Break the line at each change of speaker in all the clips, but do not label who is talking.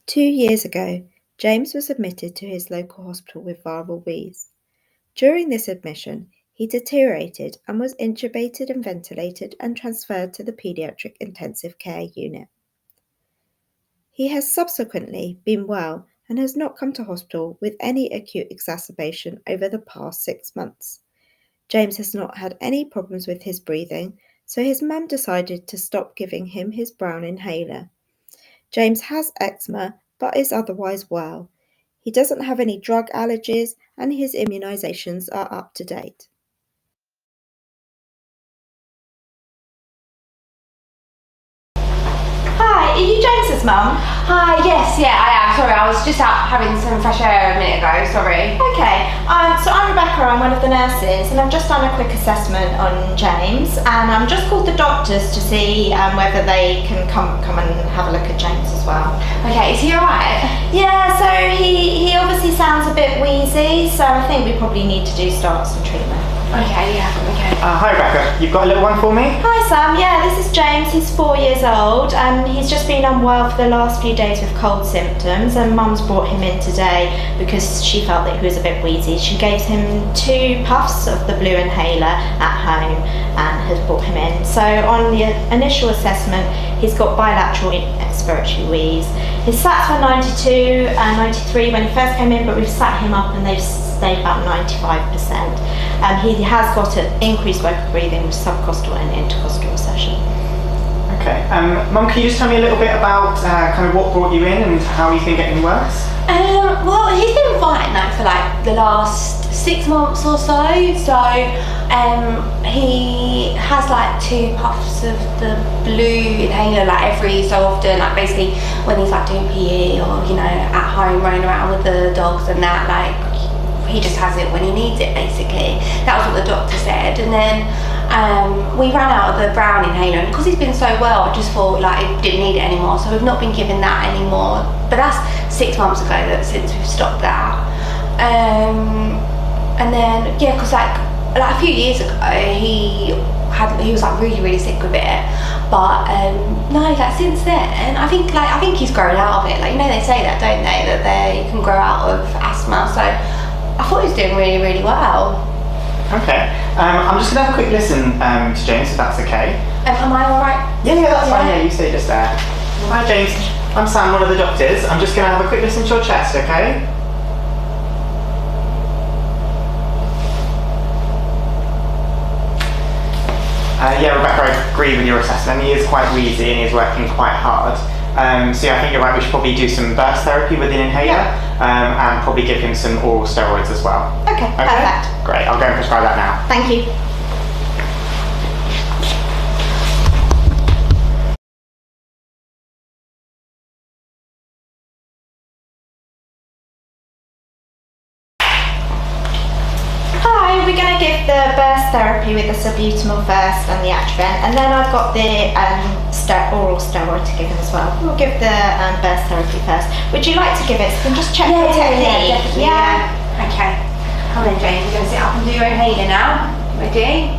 2 years ago, James was admitted to his local hospital with viral wheeze. During this admission, he deteriorated and was intubated and ventilated and transferred to the paediatric intensive care unit. He has subsequently been well and has not come to hospital with any acute exacerbation over the past 6 months. James has not had any problems with his breathing, so his mum decided to stop giving him his brown inhaler. James has eczema but is otherwise well. He doesn't have any drug allergies and his immunisations are up to date.
Hi, are you James's mum?
Hi, yes, yeah, I am. Sorry, I was just out having some fresh air a minute ago, sorry.
Okay, so I'm Rebecca, I'm one of the nurses, and I've just done a quick assessment on James, and I've just called the doctors to see whether they can come and have a look at James as well.
Okay, is he alright?
Yeah, so he obviously sounds a bit wheezy, so I think we probably need to start some treatment.
Okay, yeah, okay.
Hi Rebecca, you've got a little one for me?
Hi Sam, yeah, this is James, he's 4 years old, and he's just been unwell for the last few days with cold symptoms, and Mum's brought him in today because she felt that he was a bit wheezy. She gave him 2 puffs of the blue inhaler at home and has brought him in. So on the initial assessment, he's got bilateral expiratory wheeze. His SATs were 92 and 93 when he first came in, but we've sat him up and they've stayed about 95%. He has got an increased work of breathing with subcostal and intercostal recession.
Okay, Mum, can you just tell me a little bit about kind of what brought you in and how you think getting worse?
Well, he's been fine like for like the last 6 months or so. So he has like 2 puffs of the blue inhaler like every so often, like basically when he's like doing PE or at home running around with the dogs and that, like he just has it when he needs it basically. That was what the doctor said. And then we ran out of the brown inhaler, and because he's been so well, I just thought like it didn't need it anymore, so we've not been given that anymore. But that's 6 months ago since we've stopped that. And then yeah, because like a few years ago he was like really sick with it, but no, like since then I think he's grown out of it. Like they say that, don't they, that they can grow out of asthma. So I thought he was doing really well.
Okay, I'm just going to have a quick listen to James, if that's okay.
Am I alright?
Yeah, that's fine, yeah, you stay just there. Hi James, I'm Sam, one of the doctors. I'm just going to have a quick listen to your chest, okay? Yeah, Rebecca, I agree with your assessment. He is quite wheezy and he is working quite hard. So yeah, I think you're right, we should probably do some burst therapy with an inhaler, and probably give him some oral steroids as well.
Okay, perfect.
Great, I'll go and prescribe that now.
Thank you. Hi, we're going to give the burst therapy with the salbutamol first and the Atrovent, and then I've got the oral steroid to give him as well. We'll give the burst therapy first. Would you like to give it? So we can just check the technique.
Yeah. Okay. Come on, James. You're going to sit up and do your inhaler now. Ready?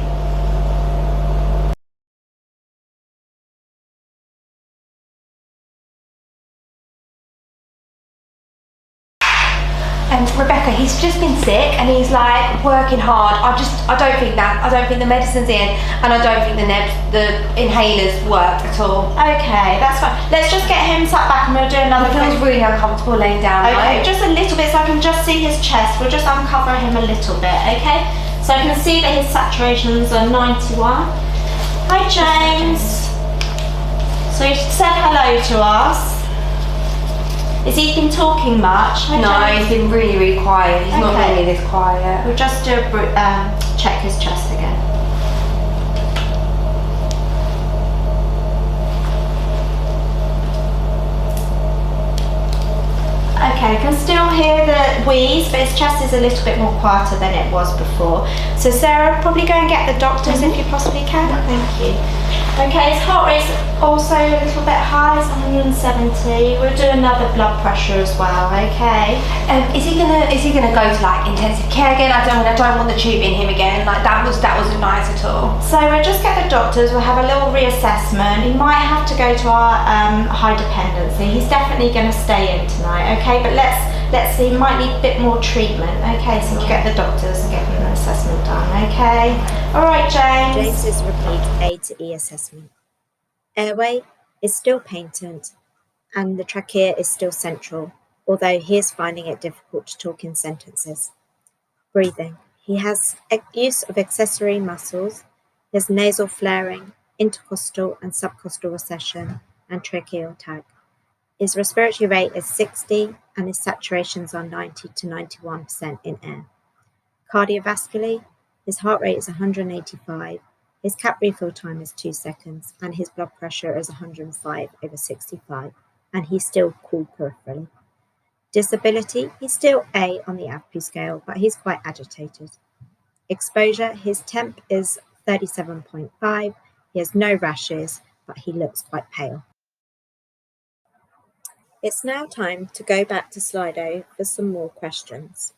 Rebecca, he's just been sick and he's like working hard. I don't think the medicine's in, and I don't think the inhalers work at all.
Okay, that's fine. Let's just get him sat back and we'll do another.
He feels really uncomfortable laying down.
Okay,
right?
just a little bit so I can just see his chest. We'll just uncover him a little bit, okay? So I can see that his saturations are 91. Hi James. So he said hello to us. Has he been talking much?
No, he's been really quiet. He's not really this quiet.
We'll just do check his chest again. Okay, I can still hear wheeze, but his chest is a little bit more quieter than it was before. So Sarah, probably go and get the doctors if you possibly can. Thank you. Okay, his heart rate's also a little bit high, it's 170. We'll do another blood pressure as well, okay?
Is he gonna go to like intensive care again? I don't want the tube in him again. Like that wasn't nice at all.
So we'll just get the doctors, we'll have a little reassessment. He might have to go to our high dependency. He's definitely going to stay in tonight, okay? But let's see, he might need a bit more treatment. Okay, so we'll get the doctors and get an assessment done, okay? All right, James.
James's repeat A to E assessment. Airway is still patent and the trachea is still central, although he is finding it difficult to talk in sentences. Breathing. He has use of accessory muscles. He has nasal flaring, intercostal and subcostal recession, and tracheal tag. His respiratory rate is 60 and his saturations are 90 to 91% in air. Cardiovascularly, his heart rate is 185, his cap refill time is 2 seconds, and his blood pressure is 105/65, and he's still cool peripherally. Disability, he's still A on the AVPU scale, but he's quite agitated. Exposure, his temp is 37.5, he has no rashes, but he looks quite pale. It's now time to go back to Slido for some more questions.